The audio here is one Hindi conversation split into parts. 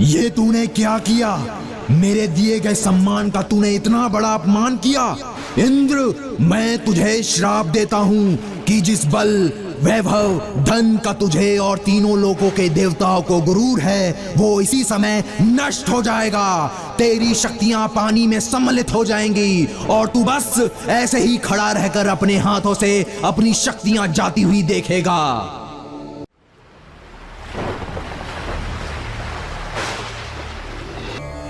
ये तूने क्या किया? मेरे दिए गए सम्मान का तूने इतना बड़ा अपमान किया। इंद्र, मैं तुझे श्राप देता हूँ कि जिस बल, वैभव, धन का तुझे और तीनों लोकों के देवताओं को गुरूर है, वो इसी समय नष्ट हो जाएगा। तेरी शक्तियां पानी में सम्मिलित हो जाएंगी और तू बस ऐसे ही खड़ा रहकर अपने हाथों से अपनी शक्तियां जाती हुई देखेगा।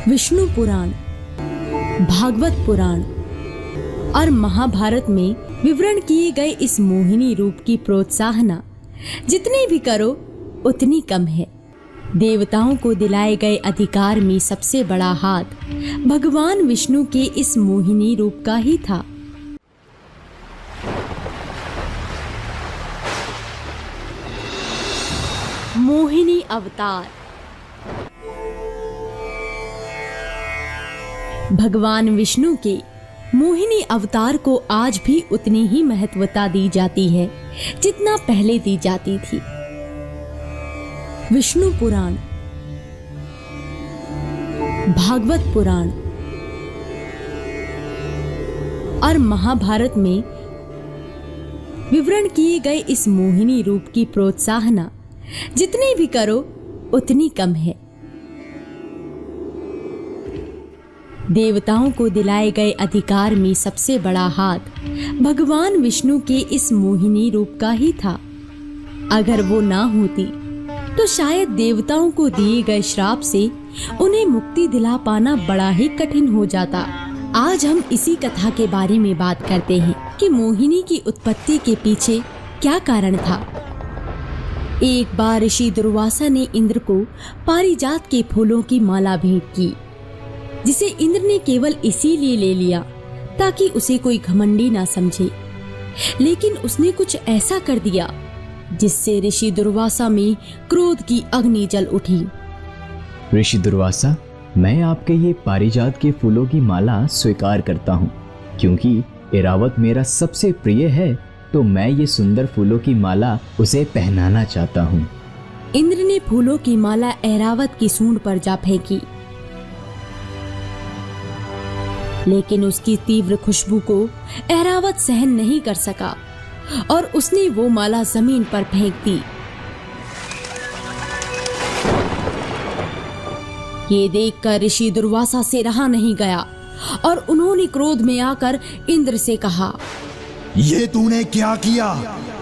विष्णु पुराण, भागवत पुराण और महाभारत में विवरण किए गए इस मोहिनी रूप की प्रोत्साहना जितनी भी करो उतनी कम है। देवताओं को दिलाए गए अधिकार में सबसे बड़ा हाथ भगवान विष्णु के इस मोहिनी रूप का ही था। मोहिनी अवतार। भगवान विष्णु के मोहिनी अवतार को आज भी उतनी ही महत्वता दी जाती है जितना पहले दी जाती थी। विष्णु पुराण, भागवत पुराण और महाभारत में विवरण किए गए इस मोहिनी रूप की प्रोत्साहना जितनी भी करो उतनी कम है। देवताओं को दिलाए गए अधिकार में सबसे बड़ा हाथ भगवान विष्णु के इस मोहिनी रूप का ही था। अगर वो ना होती तो शायद देवताओं को दिए गए श्राप से उन्हें मुक्ति दिला पाना बड़ा ही कठिन हो जाता। आज हम इसी कथा के बारे में बात करते हैं कि मोहिनी की उत्पत्ति के पीछे क्या कारण था। एक बार ऋषि दुर्वासा ने इंद्र को पारिजात के फूलों की माला भेंट की, जिसे इंद्र ने केवल इसीलिए ले लिया ताकि उसे कोई घमंडी ना समझे। लेकिन उसने कुछ ऐसा कर दिया जिससे ऋषि दुर्वासा में क्रोध की अग्नि जल उठी। ऋषि दुर्वासा, मैं आपके ये पारिजात के फूलों की माला स्वीकार करता हूँ, क्योंकि ऐरावत मेरा सबसे प्रिय है, तो मैं ये सुंदर फूलों की माला उसे पहनाना चाहता हूँ। इंद्र ने फूलों की माला ऐरावत की सूंड पर जा फेंकी, लेकिन उसकी तीव्र खुशबू को ऐरावत सहन नहीं कर सका और उसने वो माला जमीन पर फेंक दी। ये देखकर ऋषि दुर्वासा से रहा नहीं गया और उन्होंने क्रोध में आकर इंद्र से कहा, ये तूने क्या किया?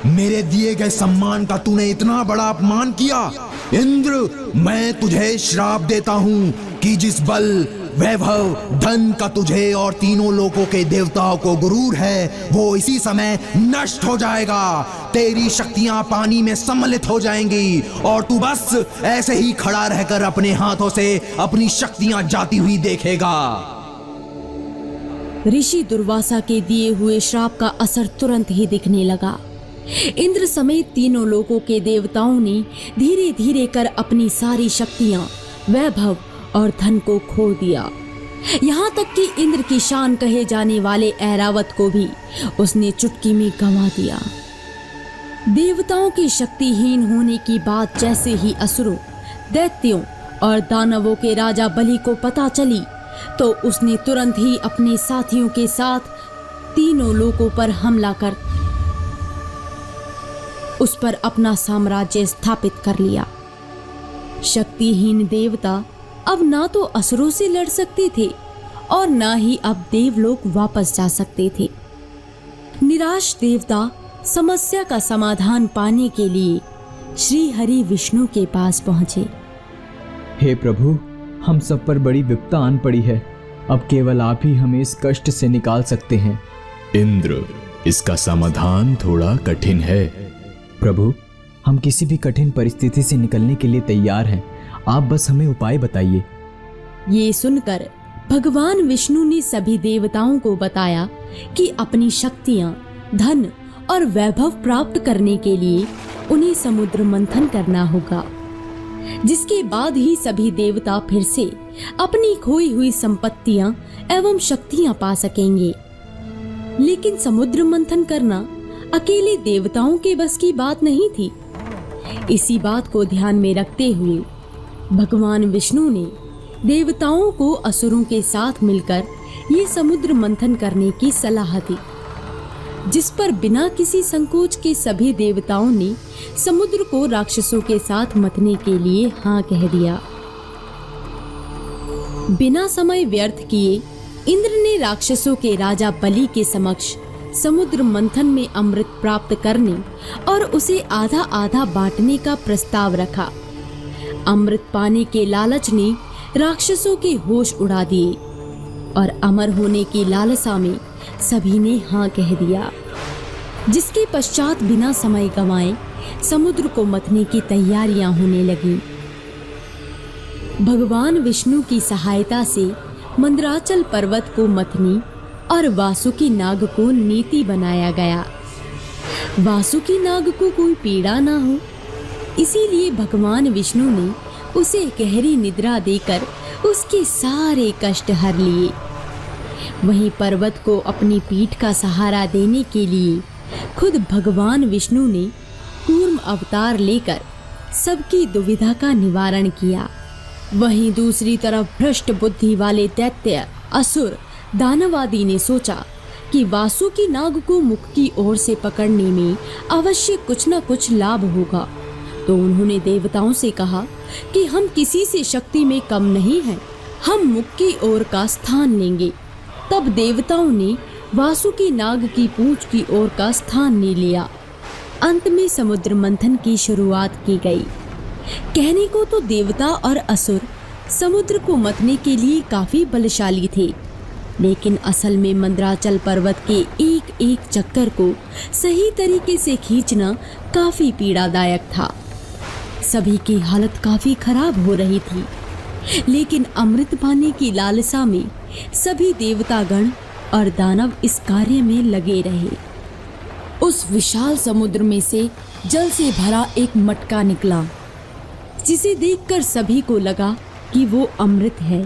मेरे दिए गए सम्मान का तूने इतना बड़ा अपमान किया। इंद्र, मैं तुझे श्राप देता हूँ कि जिस बल, वैभव, धन का तुझे और तीनों लोकों के देवताओं को गुरूर है, वो इसी समय नष्ट हो जाएगा। तेरी शक्तियां पानी में सम्मिलित हो जाएंगी और तू बस ऐसे ही खड़ा रहकर अपने हाथों से अपनी शक्तियां जाती हुई देखेगा। ऋषि दुर्वासा के दिए हुए श्राप का असर तुरंत ही दिखने लगा। इंद्र समेत तीनों लोकों के देवताओं ने धीरे धीरे कर अपनी सारी शक्तियां, वैभव और धन को खो दिया। यहाँ तक कि इंद्र की शान कहे जाने वाले ऐरावत को भी उसने चुटकी में गंवा दिया। देवताओं के शक्तिहीन होने की बात जैसे ही असुरों, दैत्यों और दानवों के राजा बलि को पता चली, तो उसने तुरंत ही अपने साथियों के साथ तीनों लोकों पर हमला कर उस पर अपना साम्राज्य स्थापित कर लिया। शक्तिहीन देवता अब ना तो असुरों से लड़ सकते थे और ना ही अब देवलोक वापस जा सकते थे। निराश देवता समस्या का समाधान पाने के लिए श्री हरि विष्णु के पास पहुंचे। हे प्रभु, हम सब पर बड़ी विपदा आन पड़ी है। अब केवल आप ही हमें इस कष्ट से निकाल सकते हैं। इंद्र, इसका समाधान थोड़ा कठिन है। प्रभु, हम किसी भी कठिन परिस्थिति से निकलने के लिए तैयार हैं। आप बस हमें उपाय बताइए। ये सुनकर भगवान विष्णु ने सभी देवताओं को बताया कि अपनी शक्तियां, धन और वैभव प्राप्त करने के लिए उन्हें समुद्र मंथन करना होगा, जिसके बाद ही सभी देवता फिर से अपनी खोई हुई संपत्तियां एवं शक्तियां पा सकेंगे। लेकिन समुद्र मंथन करना अकेले देवताओं के बस की बात नहीं थी। इसी बात को ध्यान में रखते हुए भगवान विष्णु ने देवताओं को असुरों के साथ मिलकर ये समुद्र मंथन करने की सलाह दी, जिस पर बिना किसी संकोच के सभी देवताओं ने समुद्र को राक्षसों के साथ मथने के लिए हाँ कह दिया। बिना समय व्यर्थ किए इंद्र ने राक्षसों के राजा बलि के समक्ष समुद्र मंथन में अमृत प्राप्त करने और उसे आधा आधा बांटने का प्रस्ताव रखा। अमृत पाने के लालच ने राक्षसों के होश उड़ा दिए और अमर होने की लालसा में सभी ने हाँ कह दिया, जिसके पश्चात बिना समय गंवाए समुद्र को मथने की तैयारियां होने लगीं। भगवान विष्णु की सहायता से मंदराचल पर्वत को मथनी और वासुकी नाग को नीति बनाया गया। वासुकी नाग को कोई पीड़ा ना हो, इसीलिए भगवान विष्णु ने उसे गहरी निद्रा देकर उसके सारे कष्ट हर लिए। वहीं पर्वत को अपनी पीठ का सहारा देने के लिए खुद भगवान विष्णु ने कूर्म अवतार लेकर सबकी दुविधा का निवारण किया। वहीं दूसरी तरफ भ्रष्ट बुद्धि वाले दैत्य, असुर, दानवादी ने सोचा कि वासुकी नाग को मुख की ओर से पकड़ने में अवश्य कुछ न कुछ लाभ होगा, तो उन्होंने देवताओं से कहा कि हम किसी से शक्ति में कम नहीं हैं, हम मुख की ओर का स्थान लेंगे। तब देवताओं ने वासुकी नाग की पूंछ की ओर का स्थान ले लिया। अंत में समुद्र मंथन की शुरुआत की गई। कहने को तो देवता और असुर समुद्र को मथने के लिए काफी बलशाली थे, लेकिन असल में मंदराचल पर्वत के एक एक चक्कर को सही तरीके से खींचना काफी पीड़ादायक था। सभी की हालत काफी खराब हो रही थी, लेकिन अमृत पाने की लालसा में सभी देवतागण और दानव इस कार्य में लगे रहे। उस विशाल समुद्र में से जल से भरा एक मटका निकला, जिसे देखकर सभी को लगा कि वो अमृत है।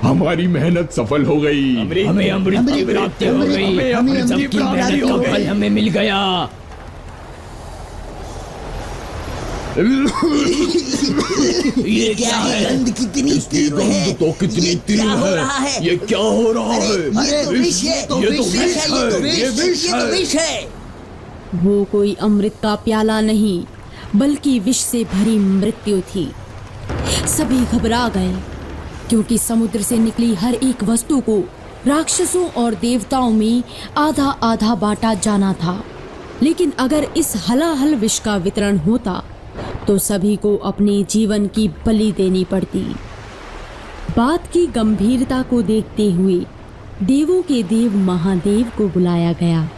हमारी मेहनत सफल हो गई। हमें अमृत की प्राप्ति हो गई। हमें सबकी मेहनत का फल हमें मिल गया। ये क्या है? गंध कितनी तीव्र है। तो कितनी तीव्र है। ये क्या हो रहा है? ये विष है। ये तो विष है। वो कोई अमृत का प्याला नहीं, बल्कि विष से भरी मृत्यु थी। सभी घबरा गए, क्योंकि समुद्र से निकली हर एक वस्तु को राक्षसों और देवताओं में आधा आधा बांटा जाना था। लेकिन अगर इस हलाहल विष का वितरण होता तो सभी को अपने जीवन की बलि देनी पड़ती। बात की गंभीरता को देखते हुए देवों के देव महादेव को बुलाया गया।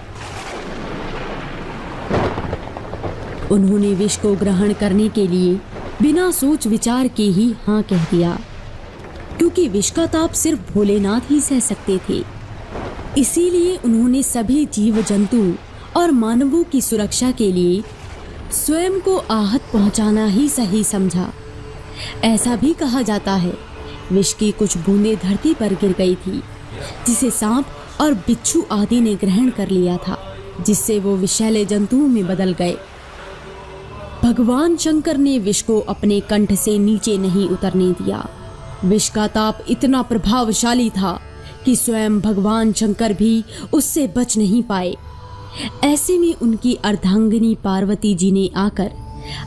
उन्होंने विष को ग्रहण करने के लिए बिना सोच विचार के ही हाँ कह दिया, क्योंकि विष का ताप सिर्फ भोलेनाथ ही सह सकते थे। इसीलिए उन्होंने सभी जीव जंतु और मानवों की सुरक्षा के लिए स्वयं को आहत पहुंचाना ही सही समझा। ऐसा भी कहा जाता है, विष की कुछ बूंदें धरती पर गिर गई थी, जिसे सांप और बिच्छू आदि ने ग्रहण कर लिया था, जिससे वो विषैले जंतुओं में बदल गए। भगवान शंकर ने विष को अपने कंठ से नीचे नहीं उतरने दिया। विष का ताप इतना प्रभावशाली था कि स्वयं भगवान शंकर भी उससे बच नहीं पाए। ऐसे में उनकी अर्धांगिनी पार्वती जी ने आकर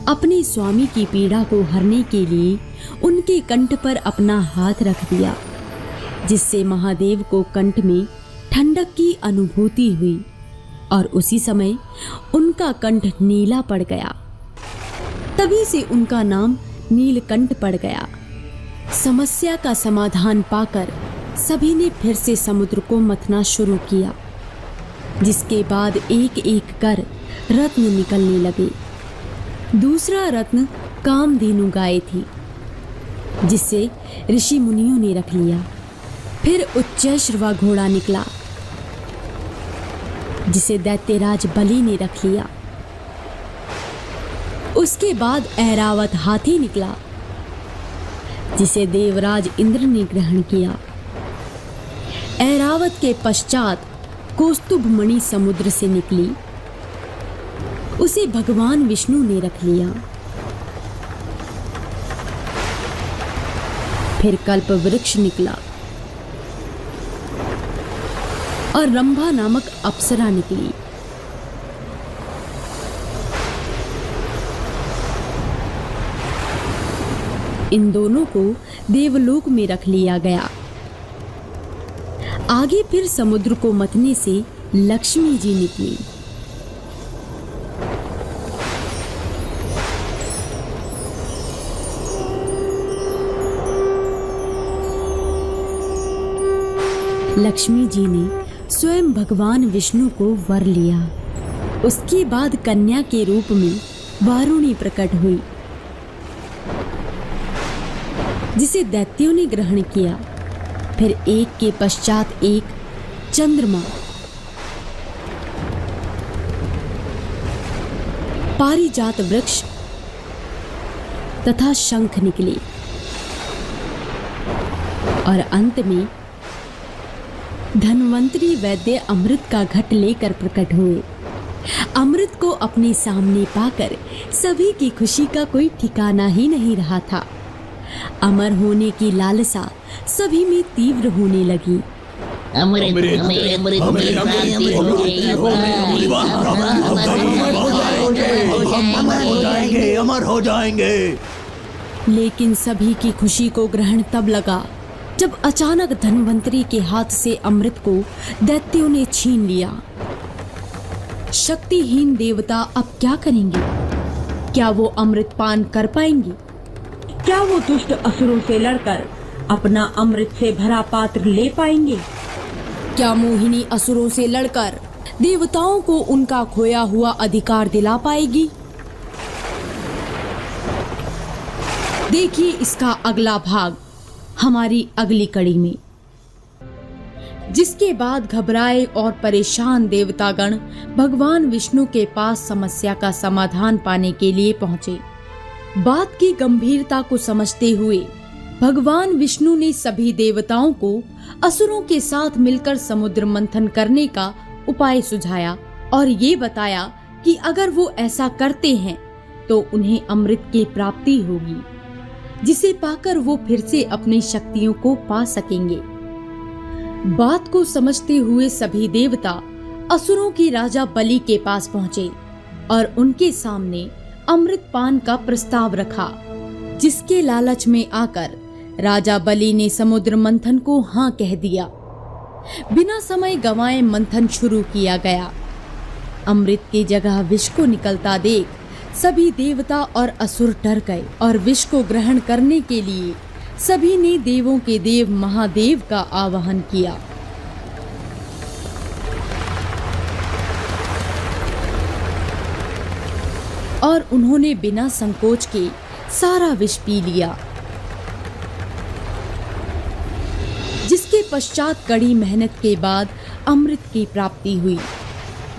अपने स्वामी की पीड़ा को हरने के लिए उनके कंठ पर अपना हाथ रख दिया, जिससे महादेव को कंठ में ठंडक की अनुभूति हुई और उसी समय उनका कंठ नीला पड़ गया। तभी से उनका नाम नीलकंठ पड़ गया। समस्या का समाधान पाकर सभी ने फिर से समुद्र को मथना शुरू किया, जिसके बाद एक एक कर रत्न निकलने लगे। दूसरा रत्न कामधेनु गाय थी, जिसे ऋषि मुनियों ने रख लिया। फिर उच्चैश्रवा घोड़ा निकला, जिसे दैत्यराज बलि ने रख लिया। उसके बाद ऐरावत हाथी निकला, जिसे देवराज इंद्र ने ग्रहण किया। ऐरावत के पश्चात कौस्तुभ मणि समुद्र से निकली, उसे भगवान विष्णु ने रख लिया। फिर कल्प वृक्ष निकला और रंभा नामक अप्सरा निकली। इन दोनों को देवलोक में रख लिया गया। आगे फिर समुद्र को मथने से लक्ष्मी जी निकली। लक्ष्मी जी ने स्वयं भगवान विष्णु को वर लिया। उसके बाद कन्या के रूप में वारुणी प्रकट हुई, जिसे दैत्यों ने ग्रहण किया। फिर एक के पश्चात एक चंद्रमा, पारिजात वृक्ष तथा शंख निकले और अंत में धन्वंतरी वैद्य अमृत का घट लेकर प्रकट हुए। अमृत को अपने सामने पाकर सभी की खुशी का कोई ठिकाना ही नहीं रहा था। अमर होने की लालसा सभी में तीव्र होने लगी। अमर हो जाएंगे। लेकिन सभी की खुशी को ग्रहण तब लगा जब अचानक धन्वंतरी के हाथ से अमृत को दैत्यों ने छीन लिया। शक्तिहीन देवता अब क्या करेंगे? क्या वो अमृत पान कर पाएंगे? क्या वो दुष्ट असुरों से लड़कर अपना अमृत से भरा पात्र ले पाएंगे? क्या मोहिनी असुरों से लड़कर देवताओं को उनका खोया हुआ अधिकार दिला पाएगी? देखिए इसका अगला भाग हमारी अगली कड़ी में। जिसके बाद घबराए और परेशान देवतागण भगवान विष्णु के पास समस्या का समाधान पाने के लिए पहुंचे। बात की गंभीरता को समझते हुए भगवान विष्णु ने सभी देवताओं को असुरों के साथ मिलकर समुद्र मंथन करने का उपाय सुझाया और ये बताया कि अगर वो ऐसा करते हैं तो उन्हें अमृत की प्राप्ति होगी, जिसे पाकर वो फिर से अपनी शक्तियों को पा सकेंगे। बात को समझते हुए सभी देवता असुरों के राजा बलि के पास पहुंचे और उनके सामने अमृत पान का प्रस्ताव रखा, जिसके लालच में आकर राजा बलि ने समुद्र मंथन को हाँ कह दिया। बिना समय गंवाए मंथन शुरू किया गया। अमृत की जगह विष को निकलता देख सभी देवता और असुर डर गए और विष को ग्रहण करने के लिए सभी ने देवों के देव महादेव का आवाहन किया। और उन्होंने बिना संकोच के सारा विष पी लिया, जिसके पश्चात कड़ी मेहनत के बाद अमृत की प्राप्ति हुई,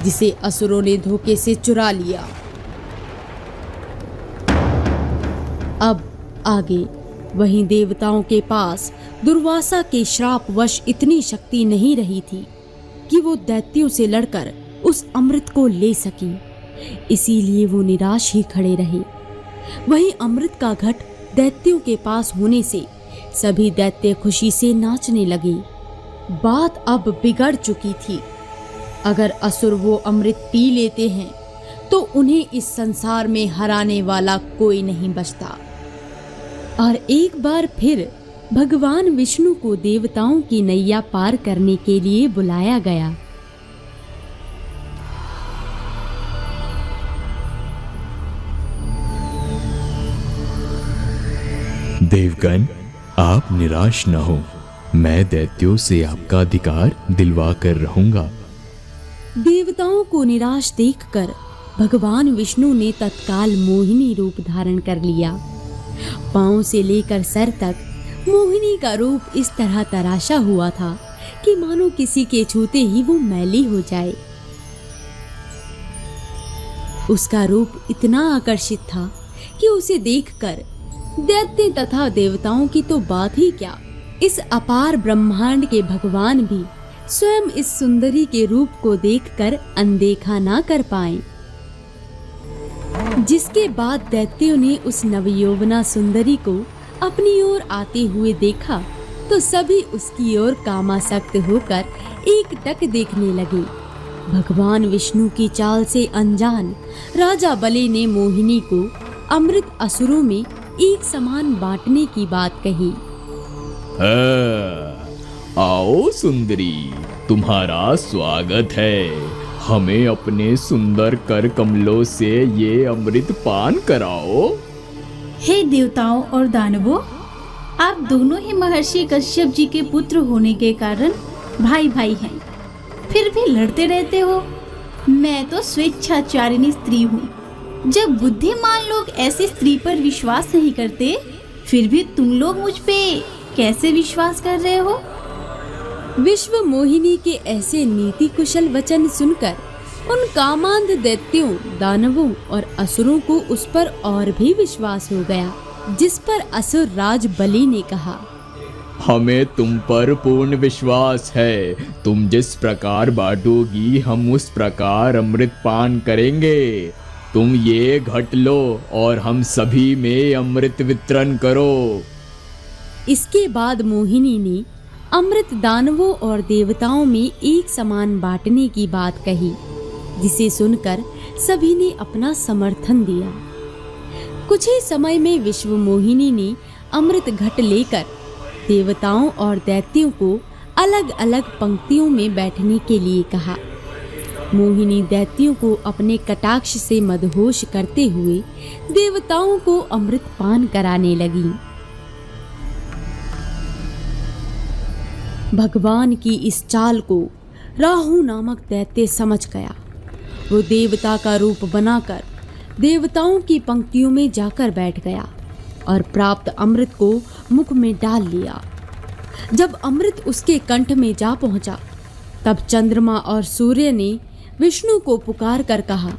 जिसे असुरों ने धोखे से चुरा लिया। अब आगे वहीं देवताओं के पास दुर्वासा के श्रापवश इतनी शक्ति नहीं रही थी कि वो दैत्यों से लड़कर उस अमृत को ले सकें। इसीलिए वो निराश ही खड़े रहे। वहीं अमृत का घट दैत्यों के पास होने से सभी दैत्य खुशी से नाचने लगे। बात अब बिगड़ चुकी थी। अगर असुर वो अमृत पी लेते हैं तो उन्हें इस संसार में हराने वाला कोई नहीं बचता। और एक बार फिर भगवान विष्णु को देवताओं की नैया पार करने के लिए बुलाया गया। देवगण, आप निराश न हो, मैं दैत्यों से आपका अधिकार दिलवा कर रहूंगा। देवताओं को निराश देखकर भगवान विष्णु ने तत्काल मोहिनी रूप धारण कर लिया। पांव से लेकर सर तक मोहिनी का रूप इस तरह तराशा हुआ था कि मानो किसी के छूते ही वो मैली हो जाए। उसका रूप इतना आकर्षित था कि उसे देखकर दैत्य तथा देवताओं की तो बात ही क्या, इस अपार ब्रह्मांड के भगवान भी स्वयं इस सुंदरी के रूप को देखकर अनदेखा ना कर पाए। जिसके बाद दैत्यों ने उस नवयौवना सुंदरी को अपनी ओर आते हुए देखा तो सभी उसकी ओर कामासक्त होकर एकटक देखने लगे। भगवान विष्णु की चाल से अनजान राजा बलि ने मोहिनी को अमृत असुरों में एक समान बांटने की बात कही। आओ सुंदरी, तुम्हारा स्वागत है। हमें अपने सुंदर कर कमलों से ये अमृत पान कराओ। हे देवताओं और दानवों, आप दोनों ही महर्षि कश्यप जी के पुत्र होने के कारण भाई भाई हैं, फिर भी लड़ते रहते हो। मैं तो स्वेच्छाचारिणी स्त्री हूँ। जब बुद्धिमान लोग ऐसी स्त्री पर विश्वास नहीं करते, फिर भी तुम लोग मुझ पे कैसे विश्वास कर रहे हो? विश्व मोहिनी के ऐसे नीति कुशल वचन सुनकर उन कामांध दैत्यों, दानवों और असुरों को उस पर और भी विश्वास हो गया, जिस पर असुर राज बलि ने कहा, हमें तुम पर पूर्ण विश्वास है। तुम जिस प्रकार बांटोगी हम उस प्रकार अमृत पान करेंगे। तुम ये घट लो और हम सभी में अमृत वितरण करो। इसके बाद मोहिनी ने अमृत दानवों और देवताओं में एक समान बांटने की बात कही, जिसे सुनकर सभी ने अपना समर्थन दिया। कुछ ही समय में विश्व मोहिनी ने अमृत घट लेकर देवताओं और दैत्यों को अलग अलग पंक्तियों में बैठने के लिए कहा। मोहिनी दैत्यों को अपने कटाक्ष से मदहोश करते हुए देवताओं को अमृत पान कराने लगी। भगवान की इस चाल को राहु नामक दैत्य समझ गया। वो देवता का रूप बनाकर देवताओं की पंक्तियों में जाकर बैठ गया और प्राप्त अमृत को मुख में डाल लिया। जब अमृत उसके कंठ में जा पहुंचा, तब चंद्रमा और सूर्य ने विष्णु को पुकार कर कहा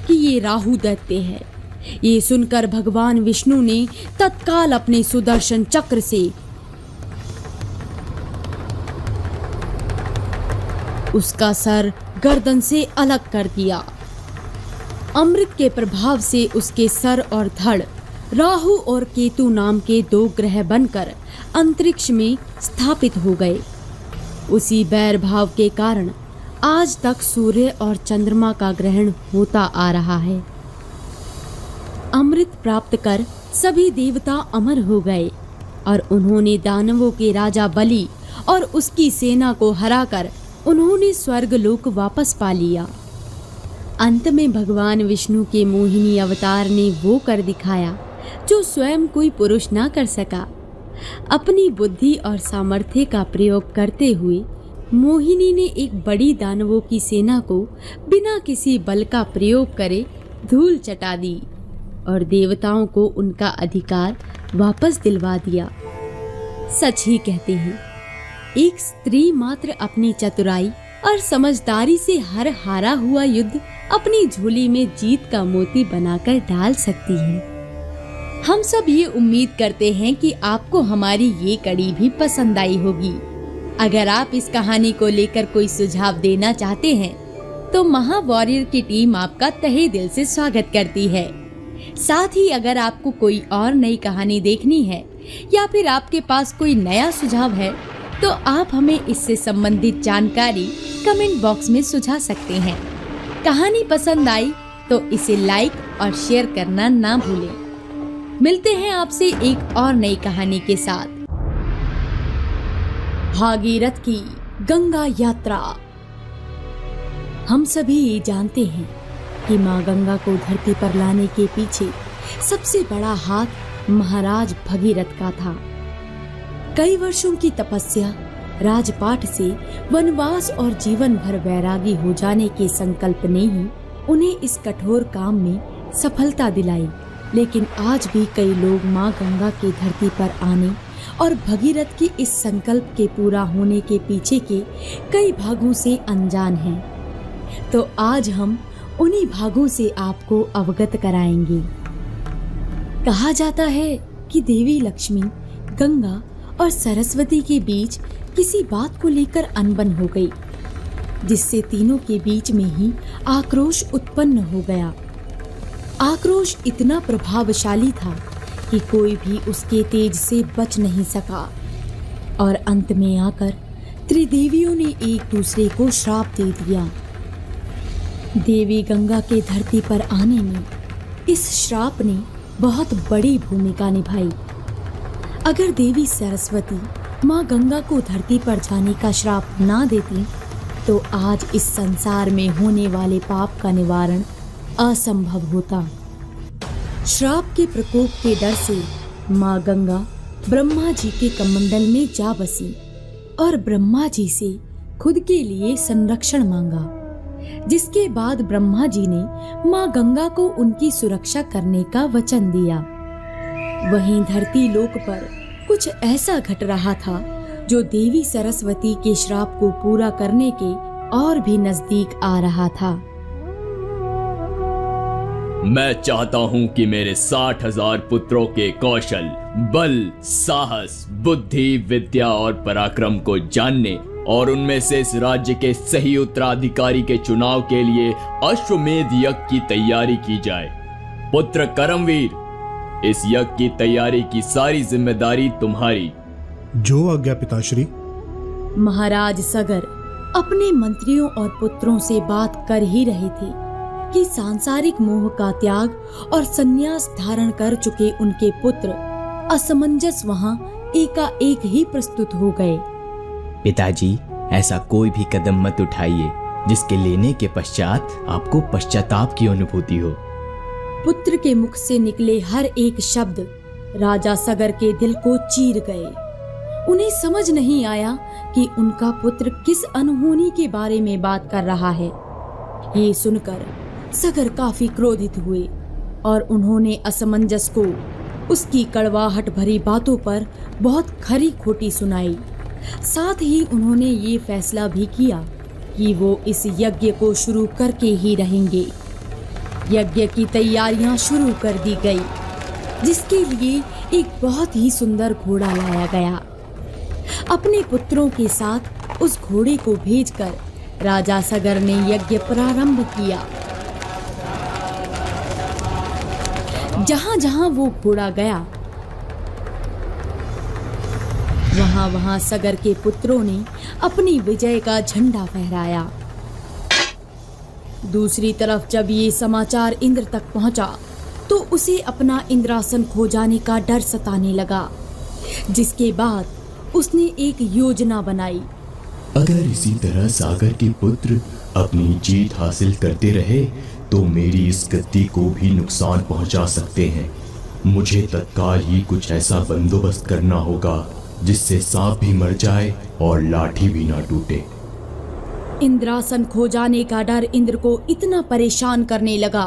कि ये राहु दैत्य है। ये सुनकर भगवान विष्णु ने तत्काल अपने सुदर्शन चक्र से उसका सर गर्दन से अलग कर दिया। अमृत के प्रभाव से उसके सर और धड़ राहु और केतु नाम के दो ग्रह बनकर अंतरिक्ष में स्थापित हो गए। उसी बैर भाव के कारण आज तक सूर्य और चंद्रमा का ग्रहण होता आ रहा है। अमृत प्राप्त कर सभी देवता अमर हो गए और उन्होंने दानवों के राजा बलि और उसकी सेना को हराकर उन्होंने स्वर्गलोक वापस पा लिया। अंत में भगवान विष्णु के मोहिनी अवतार ने वो कर दिखाया जो स्वयं कोई पुरुष ना कर सका। अपनी बुद्धि और सामर्थ्य का प्रयोग करते हुए मोहिनी ने एक बड़ी दानवों की सेना को बिना किसी बल का प्रयोग करे धूल चटा दी और देवताओं को उनका अधिकार वापस दिलवा दिया। सच ही कहते हैं, एक स्त्री मात्र अपनी चतुराई और समझदारी से हर हारा हुआ युद्ध अपनी झोली में जीत का मोती बनाकर डाल सकती है। हम सब ये उम्मीद करते हैं कि आपको हमारी ये कड़ी भी पसंद आई होगी। अगर आप इस कहानी को लेकर कोई सुझाव देना चाहते हैं तो महा वॉरियर की टीम आपका तहे दिल से स्वागत करती है। साथ ही अगर आपको कोई और नई कहानी देखनी है या फिर आपके पास कोई नया सुझाव है तो आप हमें इससे संबंधित जानकारी कमेंट बॉक्स में सुझा सकते हैं। कहानी पसंद आई तो इसे लाइक और शेयर करना ना भूलें। मिलते हैं आपसे एक और नई कहानी के साथ। भागीरथ की गंगा यात्रा। हम सभी ये जानते हैं कि माँ गंगा को धरती पर लाने के पीछे सबसे बड़ा हाथ महाराज भगीरथ का था। कई वर्षों की तपस्या, राजपाट से वनवास और जीवन भर वैरागी हो जाने के संकल्प ने ही उन्हें इस कठोर काम में सफलता दिलाई। लेकिन आज भी कई लोग माँ गंगा की धरती पर आने और भगीरथ की इस संकल्प के पूरा होने के पीछे के कई भागों से अनजान हैं। तो आज हम उन्हीं भागों से आपको अवगत कराएंगे। कहा जाता है कि देवी लक्ष्मी, गंगा और सरस्वती के बीच किसी बात को लेकर अनबन हो गई, जिससे तीनों के बीच में ही आक्रोश उत्पन्न हो गया। आक्रोश इतना प्रभावशाली था कि कोई भी उसके तेज से बच नहीं सका और अंत में आकर त्रिदेवियों ने एक दूसरे को श्राप दे दिया। देवी गंगा के धरती पर आने में इस श्राप ने बहुत बड़ी भूमिका निभाई। अगर देवी सरस्वती माँ गंगा को धरती पर जाने का श्राप ना देती तो आज इस संसार में होने वाले पाप का निवारण असंभव होता। श्राप के प्रकोप के डर से माँ गंगा ब्रह्मा जी के कमंडल में जा बसी और ब्रह्मा जी से खुद के लिए संरक्षण मांगा, जिसके बाद ब्रह्मा जी ने माँ गंगा को उनकी सुरक्षा करने का वचन दिया। वहीं धरती लोक पर कुछ ऐसा घट रहा था जो देवी सरस्वती के श्राप को पूरा करने के और भी नजदीक आ रहा था। मैं चाहता हूं कि मेरे 60,000 पुत्रों के कौशल, बल, साहस, बुद्धि, विद्या और पराक्रम को जानने और उनमें से इस राज्य के सही उत्तराधिकारी के चुनाव के लिए अश्वमेध यज्ञ की तैयारी की जाए। पुत्र करमवीर, इस यज्ञ की तैयारी की सारी जिम्मेदारी तुम्हारी। जो आज्ञा पिताश्री। महाराज सगर अपने मंत्रियों और पुत्रों से बात कर ही रहे थे कि सांसारिक मोह का त्याग और संन्यास धारण कर चुके उनके पुत्र असमंजस वहां एकाएक ही प्रस्तुत हो गए। पिताजी, ऐसा कोई भी कदम मत उठाइए जिसके लेने के पश्चात आपको पश्चाताप की अनुभूति हो। पुत्र के मुख से निकले हर एक शब्द राजा सगर के दिल को चीर गए। उन्हें समझ नहीं आया कि उनका पुत्र किस अनहोनी के बारे में बात कर रहा है। ये सुनकर सगर काफी क्रोधित हुए और उन्होंने असमंजस को उसकी कड़वाहट भरी बातों पर बहुत खरी खोटी सुनाई। साथ ही उन्होंने ये फैसला भी किया कि वो इस यज्ञ को शुरू करके ही रहेंगे। यज्ञ की तैयारियां शुरू कर दी गई, जिसके लिए एक बहुत ही सुंदर घोड़ा लाया गया। अपने पुत्रों के साथ उस घोड़े को भेजकर राजा सगर ने यज्ञ प्रारंभ किया। जहां जहां वो घोड़ा गया वहां वहां सगर के पुत्रों ने अपनी विजय का झंडा फहराया। दूसरी तरफ जब ये समाचार इंद्र तक पहुंचा तो उसे अपना इंद्रासन खो जाने का डर सताने लगा, जिसके बाद उसने एक योजना बनाई। अगर इसी तरह सागर के पुत्र अपनी जीत हासिल करते रहे तो मेरी इस गद्दी को भी नुकसान पहुंचा सकते हैं। मुझे तत्काल ही कुछ ऐसा बंदोबस्त करना होगा जिससे सांप भी मर जाए और लाठी भी ना टूटे। इंद्रासन खो जाने का डर इंद्र को इतना परेशान करने लगा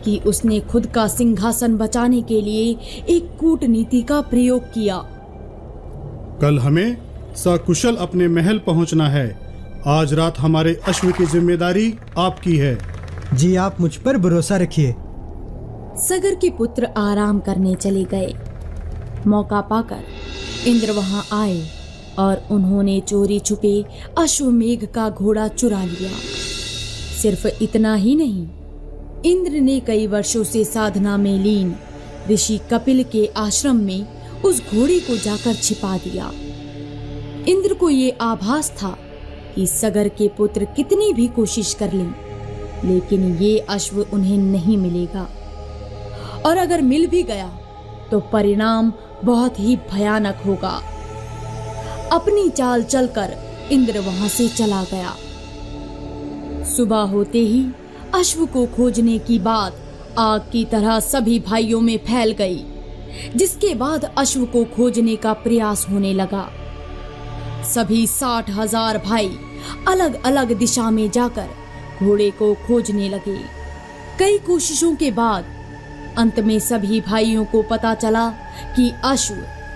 कि उसने खुद का सिंहासन बचाने के लिए एक कूटनीति का प्रयोग किया। कल हमें सकुशल अपने महल पहुंचना है। आज रात हमारे अश्व की जिम्मेदारी आपकी है। जी, आप मुझ पर भरोसा रखिए। सगर के पुत्र आराम करने चले गए। मौका पाकर इंद्र वहां आए और उन्होंने चोरी छुपे अश्वमेघ का घोड़ा चुरा लिया। सिर्फ इतना ही नहीं, इंद्र ने कई वर्षों से साधना में लीन ऋषि कपिल के आश्रम में उस घोड़े को जाकर छिपा दिया। इंद्र को ये आभास था कि सगर के पुत्र कितनी भी कोशिश कर लें, लेकिन ये अश्व उन्हें नहीं मिलेगा, और अगर मिल भी गया तो परिणाम बहुत ही भयानक होगा। अपनी चाल चलकर इंद्र वहां से चला गया। सुबह होते ही अश्व को खोजने की बात आग की तरह सभी भाइयों में फैल गई, जिसके बाद अश्व को खोजने का प्रयास होने लगा। सभी 60,000 भाई अलग अलग दिशा में जाकर घोड़े को खोजने लगे। कई कोशिशों के बाद अंत में सभी भाइयों को पता चला कि अश्व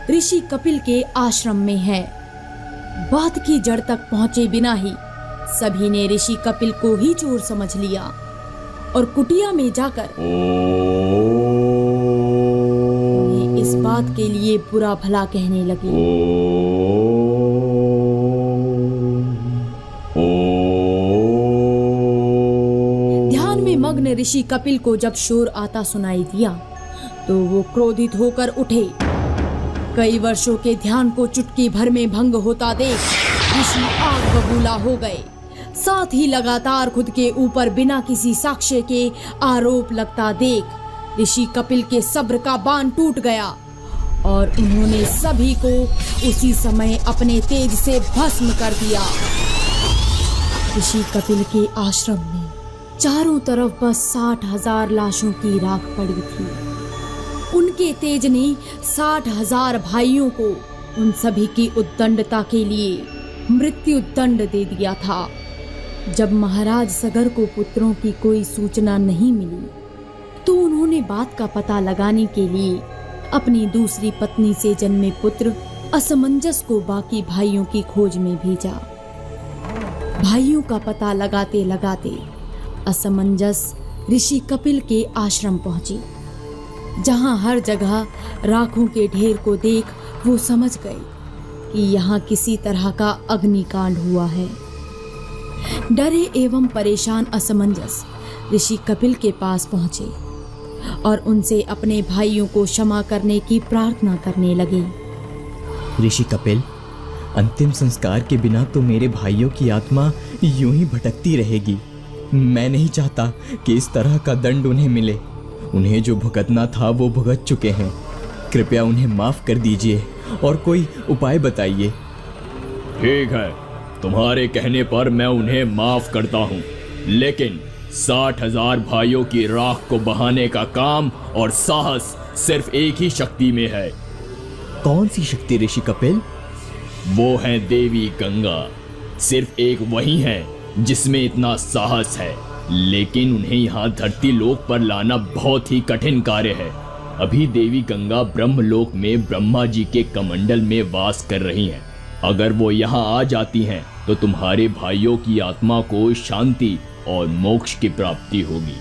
ऋषि कपिल के आश्रम में है। बात की जड़ तक पहुंचे बिना ही सभी ने ऋषि कपिल को ही चोर समझ लिया और कुटिया में जाकर उन्हें इस बात के लिए बुरा भला कहने लगे। ध्यान में मग्न ऋषि कपिल को जब शोर आता सुनाई दिया तो वो क्रोधित होकर उठे। कई वर्षों के ध्यान को चुटकी भर में भंग होता देख ऋषि आग बबूला हो गए। साथ ही लगातार खुद के ऊपर बिना किसी साक्ष्य के आरोप लगता देख ऋषि कपिल के सब्र का बांध टूट गया और उन्होंने सभी को उसी समय अपने तेज से भस्म कर दिया। ऋषि कपिल के आश्रम में चारों तरफ बस 60,000 लाशों की राख पड़ी थी। उनके तेज ने 60,000 भाइयों को उन सभी की उद्दंडता के लिए मृत्यु दंड दे दिया था। जब महाराज सगर को पुत्रों की कोई सूचना नहीं मिली तो उन्होंने बात का पता लगाने के लिए अपनी दूसरी पत्नी से जन्मे पुत्र असमंजस को बाकी भाइयों की खोज में भेजा। भाइयों का पता लगाते लगाते असमंजस ऋषि कपिल के आश्रम पहुंचे, जहां हर जगह राखों के ढेर को देख वो समझ गए कि यहाँ किसी तरह का अग्निकांड हुआ है। डरे एवं परेशान असमंजस ऋषि कपिल के पास पहुंचे और उनसे अपने भाइयों को क्षमा करने की प्रार्थना करने लगे। ऋषि कपिल, अंतिम संस्कार के बिना तो मेरे भाइयों की आत्मा यूं ही भटकती रहेगी। मैं नहीं चाहता कि इस तरह का दंड उन्हें मिले। उन्हें जो भुगतना था वो भुगत चुके हैं। कृपया उन्हें माफ कर दीजिए और कोई उपाय बताइए। ठीक है, तुम्हारे कहने पर मैं उन्हें माफ करता हूँ, लेकिन 60,000 भाइयों की राख को बहाने का काम और साहस सिर्फ एक ही शक्ति में है। कौन सी शक्ति ऋषि कपिल? वो है देवी गंगा। सिर्फ एक वही है जिसमें इतना साहस है, लेकिन उन्हें यहाँ धरती लोक पर लाना बहुत ही कठिन कार्य है। अभी देवी गंगा ब्रह्मलोक में ब्रह्मा जी के कमंडल में वास कर रही हैं। अगर वो यहाँ आ जाती हैं तो तुम्हारे भाइयों की आत्मा को शांति और मोक्ष की प्राप्ति होगी।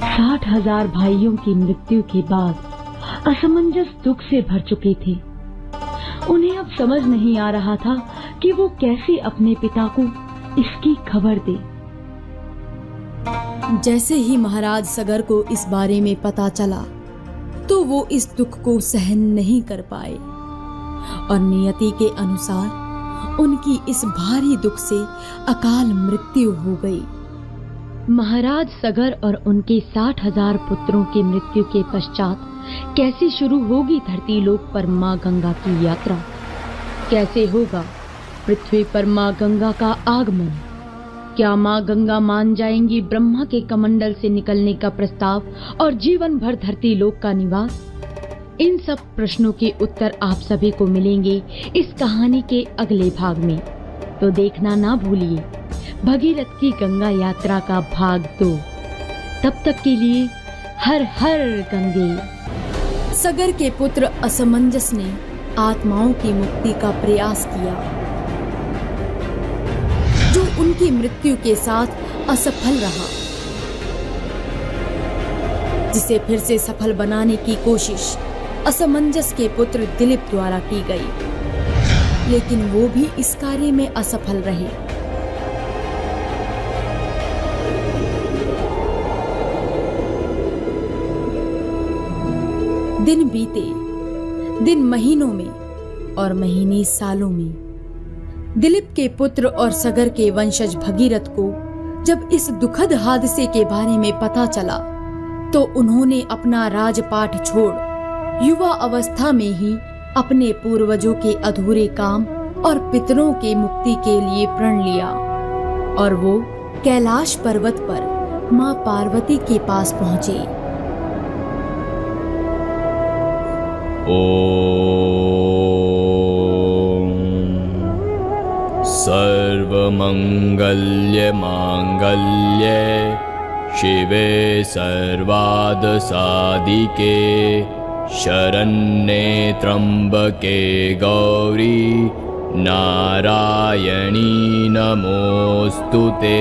60,000 भाइयों की मृत्यु के बाद असमंजस दुख से भर चुके थे। उन्हें अब समझ नहीं आ रहा था कि वो कैसे अपने पिता को इसकी खबर दे। जैसे ही महाराज सगर को इस बारे में पता चला तो वो इस दुख को सहन नहीं कर पाए और नियति के अनुसार उनकी इस भारी दुख से अकाल मृत्यु हो गई। महाराज सगर और उनके 60,000 पुत्रों की मृत्यु के पश्चात कैसे शुरू होगी धरती लोक पर माँ गंगा की यात्रा? कैसे होगा पृथ्वी पर माँ गंगा का आगमन? क्या माँ गंगा मान जाएंगी ब्रह्मा के कमंडल से निकलने का प्रस्ताव और जीवन भर धरती लोक का निवास? इन सब प्रश्नों के उत्तर आप सभी को मिलेंगे इस कहानी के अगले भाग में। तो देखना ना भूलिए भगीरथ की गंगा यात्रा का भाग 2। तब तक के लिए हर हर गंगे। सगर के पुत्र असमंजस ने आत्माओं की मुक्ति का प्रयास किया, जो उनकी मृत्यु के साथ असफल रहा। जिसे फिर से सफल बनाने की कोशिश असमंजस के पुत्र दिलीप द्वारा की गई, लेकिन वो भी इस कार्य में असफल रहे। दिन बीते, दिन महीनों में और महीने सालों में। दिलीप के पुत्र और सगर के वंशज भगीरथ को जब इस दुखद हादसे के बारे में पता चला तो उन्होंने अपना राजपाट छोड़ युवा अवस्था में ही अपने पूर्वजों के अधूरे काम और पितरों के मुक्ति के लिए प्रण लिया और वो कैलाश पर्वत पर मां पार्वती के पास पहुंचे। सर्वमंगल्य मांगल्ये शिवे सर्वाद साधिके शरण्ये त्र्यंबके गौरी नारायणी नमोस्तुते।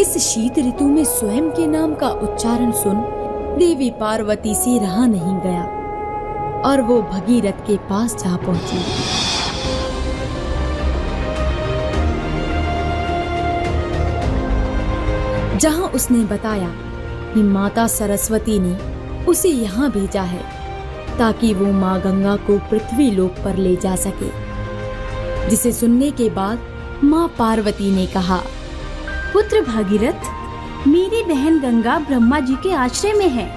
इस शीत ऋतु में स्वयं के नाम का उच्चारण सुन देवी पार्वती से रहा नहीं गया और वो भगीरथ के पास जा पहुंची। जहां उसने बताया कि माता सरस्वती ने उसे यहाँ भेजा है ताकि वो माँ गंगा को पृथ्वी लोक पर ले जा सके। जिसे सुनने के बाद माँ पार्वती ने कहा, पुत्र भागीरथ, मेरी बहन गंगा ब्रह्मा जी के आश्रय में है।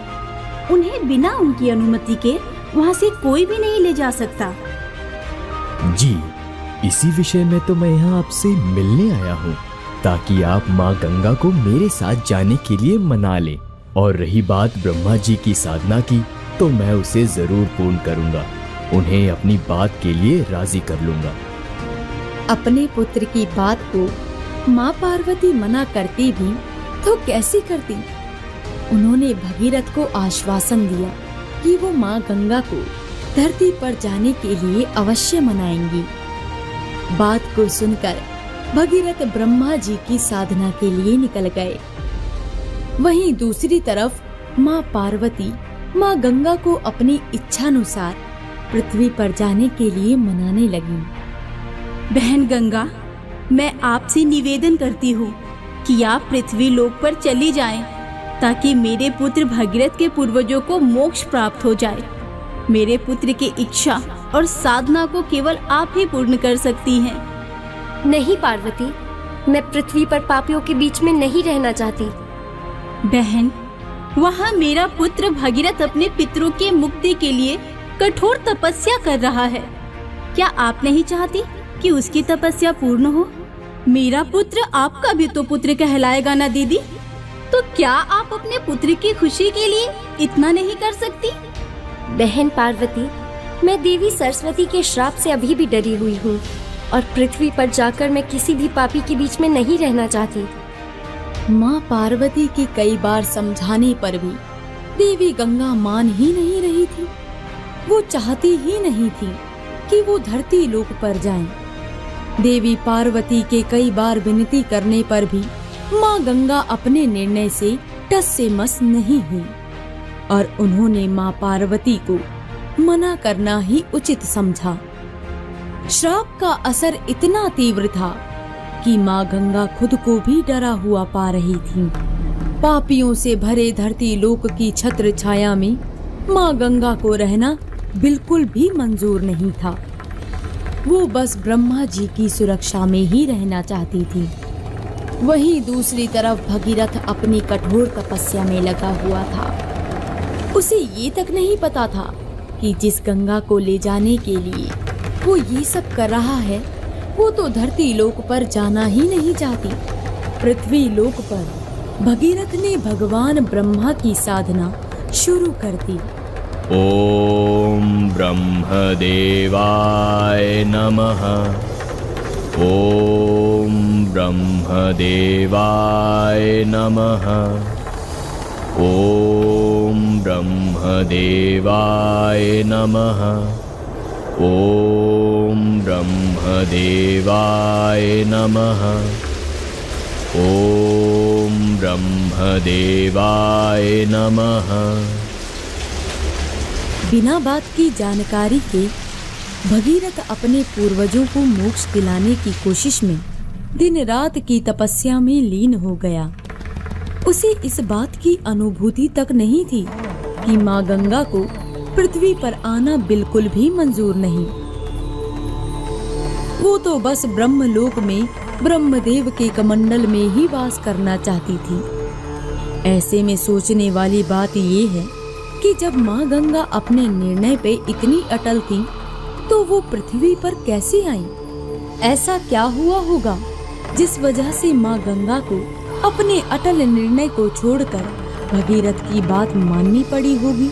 उन्हें बिना उनकी अनुमति के वहाँ से कोई भी नहीं ले जा सकता। जी, इसी विषय में तो मैं यहाँ आपसे मिलने आया हूँ, ताकि आप माँ गंगा को मेरे साथ जाने के लिए मना लें। और रही बात ब्रह्मा जी की साधना की, तो मैं उसे जरूर पूर्ण करूँगा। उन्हें अपनी बात के लिए राजी कर लूँगा। अपने पुत्र की बात को माँ पार्वती मना करती भी तो कैसी करती। उन्होंने भगीरथ को आश्वासन दिया कि वो माँ गंगा को धरती पर जाने के लिए अवश्य मनाएंगी। बात को सुनकर भगीरथ ब्रह्मा जी की साधना के लिए निकल गए। वहीं दूसरी तरफ माँ पार्वती माँ गंगा को अपनी इच्छानुसार पृथ्वी पर जाने के लिए मनाने लगी। बहन गंगा, मैं आपसे निवेदन करती हूँ कि आप पृथ्वी लोक पर चली जाएं, ताकि मेरे पुत्र भगीरथ के पूर्वजों को मोक्ष प्राप्त हो जाए। मेरे पुत्र की इच्छा और साधना को केवल आप ही पूर्ण कर सकती हैं। नहीं पार्वती, मैं पृथ्वी पर पापियों के बीच में नहीं रहना चाहती। बहन, वहाँ मेरा पुत्र भगीरथ अपने पितरों की मुक्ति के लिए कठोर तपस्या कर रहा है। क्या आप नहीं चाहती कि उसकी तपस्या पूर्ण हो? मेरा पुत्र आपका भी तो पुत्र कहलाएगा ना दीदी? तो क्या आप अपने पुत्र की खुशी के लिए इतना नहीं कर सकती? बहन पार्वती, मैं देवी सरस्वती के श्राप से अभी भी डरी हुई हूँ और पृथ्वी पर जाकर मैं किसी भी पापी के बीच में नहीं रहना चाहती। माँ पार्वती के कई बार समझाने पर भी देवी गंगा मान ही नहीं रही थी। वो चाहती ही नहीं थी कि वो धरती लोक पर जाएं। देवी पार्वती के कई बार विनती करने पर भी माँ गंगा अपने निर्णय से टस से मस नहीं हुई और उन्होंने माँ पार्वती को मना करना ही उचित समझा। श्राप का असर इतना तीव्र था कि माँ गंगा खुद को भी डरा हुआ पा रही थी। पापियों से भरे धरती लोक की छत्र छाया में माँ गंगा को रहना बिल्कुल भी मंजूर नहीं था। वो बस ब्रह्मा जी की सुरक्षा में ही रहना चाहती थी। वहीं दूसरी तरफ भगीरथ अपनी कठोर तपस्या में लगा हुआ था। उसे ये तक नहीं पता था कि जिस गंगा को ले जाने के लिए वो ये सब कर रहा है, वो तो धरती लोक पर जाना ही नहीं चाहती। पृथ्वी लोक पर भगीरथ ने भगवान ब्रह्मा की साधना शुरू कर दी। ओम ब्रह्मदेवाय नमः। ओम ब्रह्मदेवाय नमः। ओम ब्रह्मदेवाय नमः। ओम ब्रह्मदेवाय नमः। ओम ब्रह्मदेवाय नमः। बिना बात की जानकारी के भगीरथ अपने पूर्वजों को मोक्ष दिलाने की कोशिश में दिन रात की तपस्या में लीन हो गया। उसे इस बात की अनुभूति तक नहीं थी कि माँ गंगा को पृथ्वी पर आना बिल्कुल भी मंजूर नहीं। वो तो बस ब्रह्मलोक में ब्रह्मदेव के कमंडल में ही वास करना चाहती थी। ऐसे में सोचने वाली बात ये है कि जब माँ गंगा अपने निर्णय पे इतनी अटल थी, तो वो पृथ्वी पर कैसे आई? ऐसा क्या हुआ होगा जिस वजह से माँ गंगा को अपने अटल निर्णय को छोड़कर भगीरथ की बात माननी पड़ी होगी?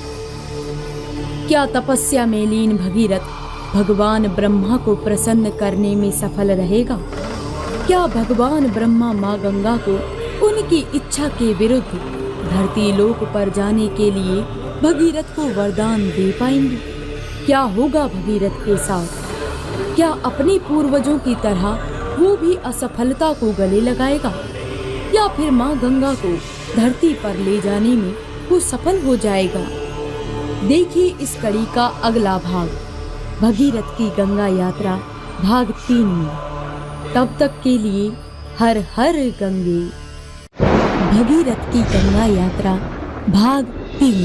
क्या तपस्या में लीन भगीरथ भगवान ब्रह्मा को प्रसन्न करने में सफल रहेगा? क्या भगवान ब्रह्मा माँ गंगा को उनकी इच्छा के विरुद्ध धरती लोक पर जाने के लिए भगीरथ को वरदान दे पाएंगे? क्या होगा भगीरथ के साथ? क्या अपने पूर्वजों की तरह वो भी असफलता को गले लगाएगा, या फिर माँ गंगा को धरती पर ले जाने में वो सफल हो जाएगा? देखिए इस कड़ी का अगला भाग, भगीरथ की गंगा यात्रा भाग 3 में। तब तक के लिए हर हर गंगे। भगीरथ की गंगा यात्रा भाग 3।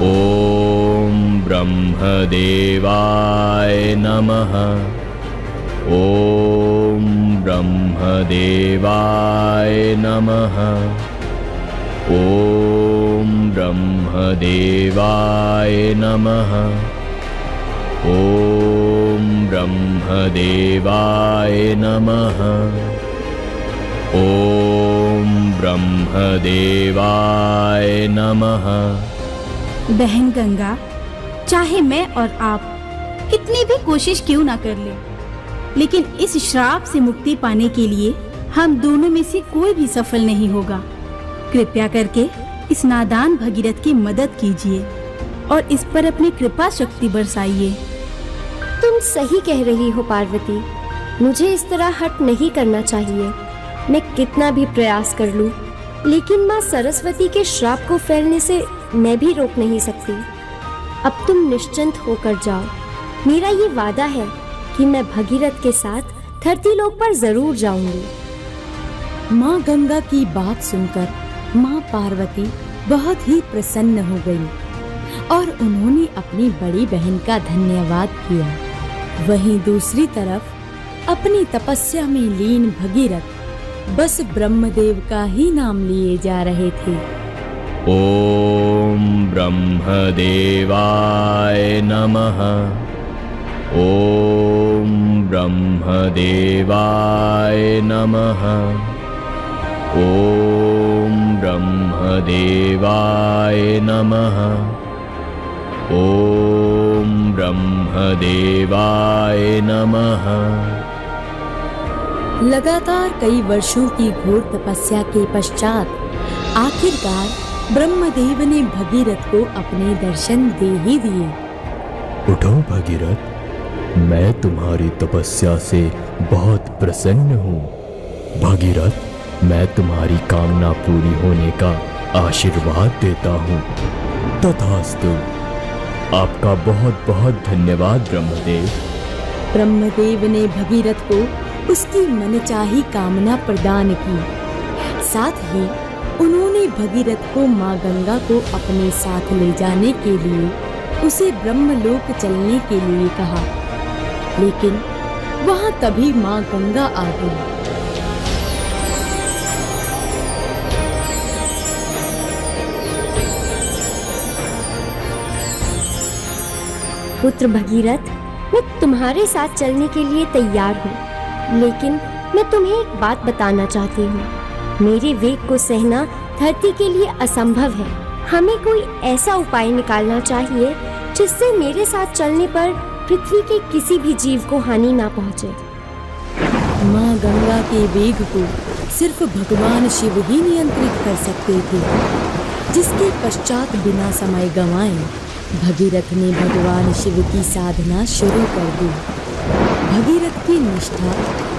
ओम ब्रह्मदेवाय नमः। ओम ब्रह्मदेवाय नमः। ओम ब्रह्मदेवाय नमः। ओम ब्रह्मदेवाय नमः। ओम ब्रह्मदेवाय नमः। बहन गंगा, चाहे मैं और आप कितनी भी कोशिश क्यों ना कर ले, लेकिन इस श्राप से मुक्ति पाने के लिए हम दोनों में से कोई भी सफल नहीं होगा। कृपया करके इस नादान भगीरथ की मदद कीजिए और इस पर अपनी कृपा शक्ति बरसाइए। तुम सही कह रही हो पार्वती, मुझे इस तरह हट नहीं करना चाहिए। मैं कितना भी प्रयास कर लूं, लेकिन माँ सरस्वती के श्राप को फैलने से मैं भी रोक नहीं सकती। अब तुम निश्चिंत होकर जाओ। मेरा ये वादा है कि मैं भगीरथ के साथ धरती लोक पर जरूर जाऊंगी। माँ गंगा की बात सुनकर माँ पार्वती बहुत ही प्रसन्न हो गई और उन्होंने अपनी बड़ी बहन का धन्यवाद किया। वहीं दूसरी तरफ अपनी तपस्या में लीन भगीरथ बस ब्रह्मदेव का ही नाम लिए जा रहे थे। ओम ब्रह्मदेवाय नमः। ओम ब्रह्मदेवाय नमः। ओम ब्रह्मदेवाय नमः। ओम ब्रह्मदेवाय नमः। लगातार कई वर्षों की घोर तपस्या के पश्चात आखिरकार ब्रह्मदेव ने भगीरथ को अपने दर्शन दे ही दिए। उठो भगीरथ, मैं तुम्हारी तपस्या से बहुत प्रसन्न हूँ। भगीरथ, मैं तुम्हारी कामना पूरी होने का आशीर्वाद देता हूँ। तथास्तु। आपका बहुत बहुत धन्यवाद ब्रह्मदेव। ब्रह्मदेव ने भगीरथ को उसकी मनचाही कामना प्रदान की। साथ ही उन्होंने भगीरथ को माँ गंगा को अपने साथ ले जाने के लिए उसे ब्रह्मलोक चलने के लिए कहा, लेकिन वहाँ तभी माँ गंगा आ गई। पुत्र भगीरथ, मैं तुम्हारे साथ चलने के लिए तैयार हूँ, लेकिन मैं तुम्हें एक बात बताना चाहती हूँ। मेरे वेग को सहना धरती के लिए असंभव है। हमें कोई ऐसा उपाय निकालना चाहिए जिससे मेरे साथ चलने पर पृथ्वी के किसी भी जीव को हानि ना पहुँचे। माँ गंगा के वेग को सिर्फ भगवान शिव ही नियंत्रित कर सकते थे, जिसके पश्चात बिना समय गंवाए भगीरथ ने भगवान शिव की साधना शुरू कर दी। भगीरथ की निष्ठा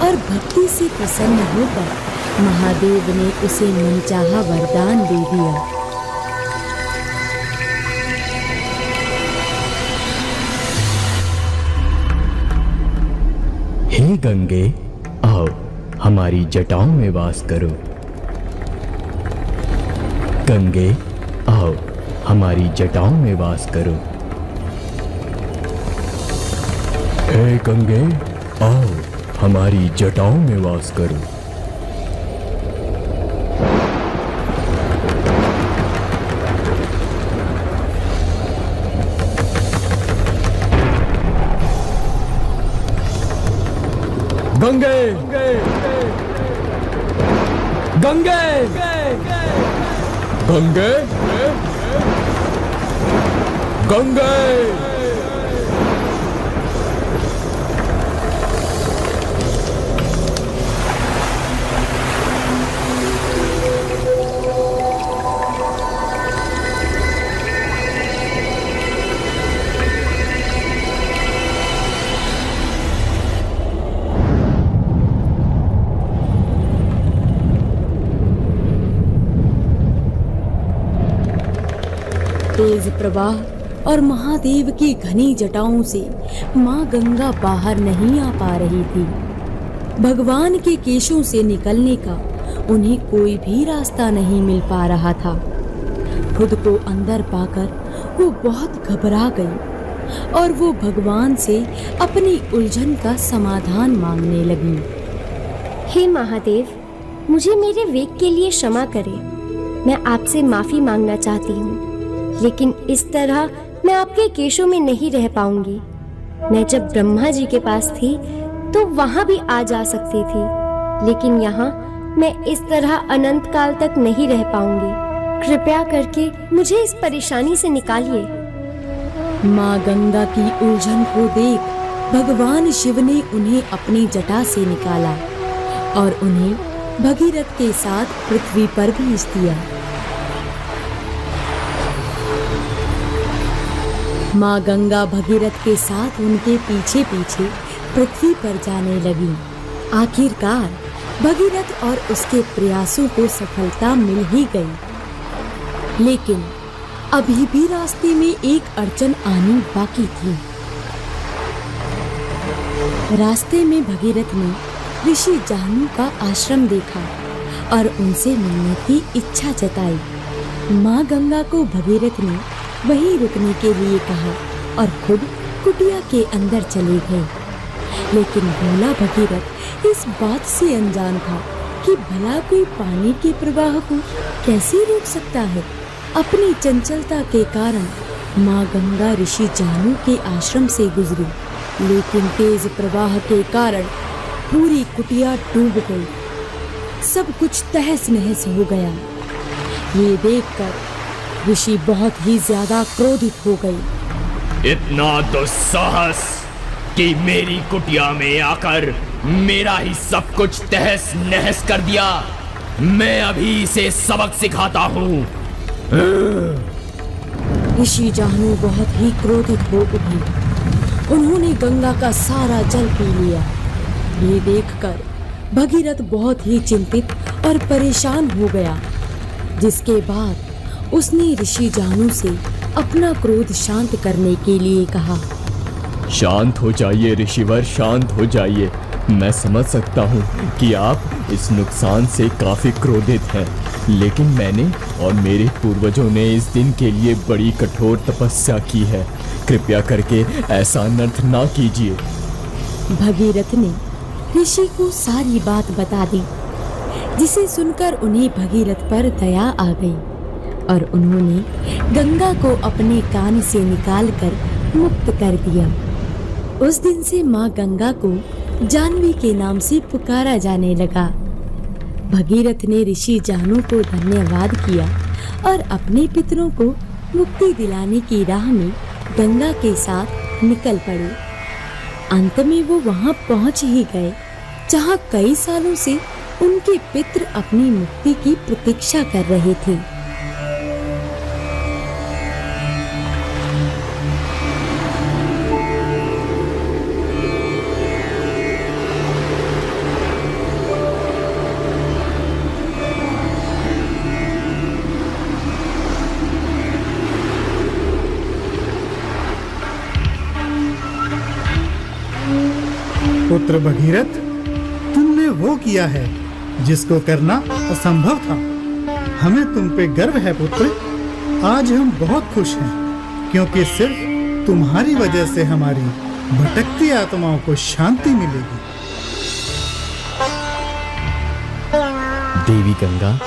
और भक्ति से प्रसन्न होकर महादेव ने उसे मनचाहा वरदान दे दिया। हे गंगे, आओ हमारी जटाओं में वास करो। गंगे, आओ हमारी जटाओं में वास करो। हे गंगे, आओ हमारी जटाओं में वास करो। गंगे, गंगे, गंगे, गंगे। तेज प्रवाह और महादेव की घनी जटाओं से माँ गंगा बाहर नहीं आ पा रही थी। भगवान के केशों से निकलने का उन्हें कोई भी रास्ता नहीं मिल पा रहा था। खुद को अंदर पाकर वो बहुत घबरा गई और वो भगवान से अपनी उलझन का समाधान मांगने लगी। हे महादेव, मुझे मेरे वेग के लिए क्षमा करें। मैं आपसे माफी मांगना चाहती हूँ, लेकिन इस तरह मैं आपके केशों में नहीं रह पाऊंगी। मैं जब ब्रह्मा जी के पास थी तो वहाँ भी आ जा सकती थी, लेकिन यहाँ मैं इस तरह अनंत काल तक नहीं रह पाऊंगी। कृपया करके मुझे इस परेशानी से निकालिए। माँ गंगा की उलझन को देख भगवान शिव ने उन्हें अपनी जटा से निकाला और उन्हें भगीरथ के साथ पृथ्वी पर भेज दिया। माँ गंगा भगीरथ के साथ उनके पीछे पीछे पृथ्वी पर जाने लगी। आखिरकार भगीरथ और उसके प्रयासों को सफलता मिल ही गई, लेकिन अभी भी रास्ते में एक अड़चन आनी बाकी थी। रास्ते में भगीरथ ने ऋषि जाहनु का आश्रम देखा और उनसे मिलने की इच्छा जताई। माँ गंगा को भगीरथ ने वहीं रुकने के लिए कहा और खुद कुटिया के अंदर चले गए। लेकिन भोला भगीरथ इस बात से अनजान था कि भला कोई पानी के प्रवाह को कैसे रोक सकता है। अपनी चंचलता के कारण माँ गंगा ऋषि जाहनु के आश्रम से गुजरी, लेकिन तेज प्रवाह के कारण पूरी कुटिया डूब गई। सब कुछ तहस नहस हो गया। ये देखकर ऋषि बहुत ही ज्यादा क्रोधित हो गए। इतना दुस्साहस कि मेरी कुटिया में आकर मेरा ही सब कुछ तहस नहस कर दिया। मैं अभी इसे सबक सिखाता हूँ। ऋषि जाहनु बहुत ही क्रोधित हो उठे। उन्होंने गंगा का सारा जल पी लिया। ये देखकर भगीरथ बहुत ही चिंतित और परेशान हो गया, जिसके बाद उसने ऋषि जाहनु से अपना क्रोध शांत करने के लिए कहा। शांत हो जाइए ऋषिवर, शांत हो जाइए। मैं समझ सकता हूँ कि आप इस नुकसान से काफी क्रोधित हैं, लेकिन मैंने और मेरे पूर्वजों ने इस दिन के लिए बड़ी कठोर तपस्या की है। कृपया करके ऐसा अनर्थ ना कीजिए। भगीरथ ने ऋषि को सारी बात बता दी, जिसे सुनकर उन्हें भगीरथ पर दया आ गई और उन्होंने गंगा को अपने कान से निकालकर मुक्त कर दिया। उस दिन से माँ गंगा को जानवी के नाम से पुकारा जाने लगा। भगीरथ ने ऋषि जाहनु को धन्यवाद किया और अपने पितरों को मुक्ति दिलाने की राह में गंगा के साथ निकल पड़े। अंत में वो वहां पहुंच ही गए जहां कई सालों से उनके पितृ अपनी मुक्ति की प्रतीक्षा कर रहे थे। पुत्र भगीरथ, तुमने वो किया है जिसको करना असंभव था। हमें तुम पे गर्व है पुत्र। आज हम बहुत खुश हैं, क्योंकि सिर्फ तुम्हारी वजह से हमारी भटकती आत्माओं को शांति मिलेगी। देवी गंगा,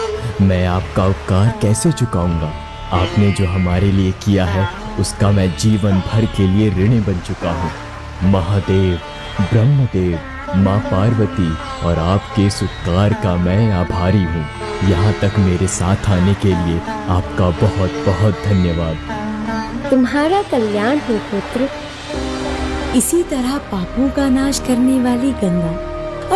मैं आपका उपकार कैसे चुकाऊंगा? आपने जो हमारे लिए किया है उसका मैं जीवन भर के लिए ऋणी बन चुका हूँ। महादेव, ब्रह्मदेव, माँ पार्वती और आपके उपकार का मैं आभारी हूँ। यहाँ तक मेरे साथ आने के लिए आपका बहुत बहुत धन्यवाद। तुम्हारा कल्याण हो पुत्र। इसी तरह पापों का नाश करने वाली गंगा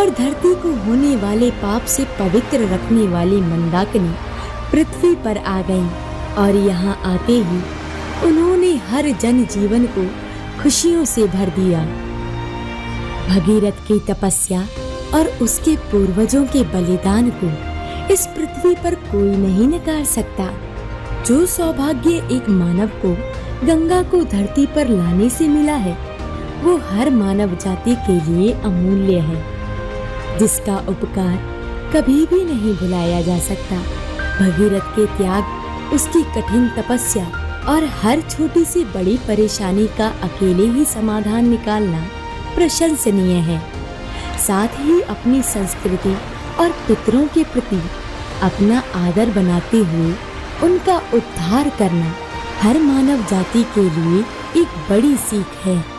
और धरती को होने वाले पाप से पवित्र रखने वाली मंदाकिनी पृथ्वी पर आ गईं और यहाँ आते ही उन्होंने हर जन जीवन को खुशियों से भर दिया। भगीरथ की तपस्या और उसके पूर्वजों के बलिदान को इस पृथ्वी पर कोई नहीं नकार सकता। जो सौभाग्य एक मानव को गंगा को धरती पर लाने से मिला है, वो हर मानव जाति के लिए अमूल्य है। जिसका उपकार कभी भी नहीं भुलाया जा सकता। भगीरथ के त्याग, उसकी कठिन तपस्या और हर छोटी सी बड़ी परेशानी का अकेले ही समाधान निकालना प्रशंसनीय है। साथ ही अपनी संस्कृति और पितरों के प्रति अपना आदर बनाते हुए उनका उद्धार करना हर मानव जाति के लिए एक बड़ी सीख है।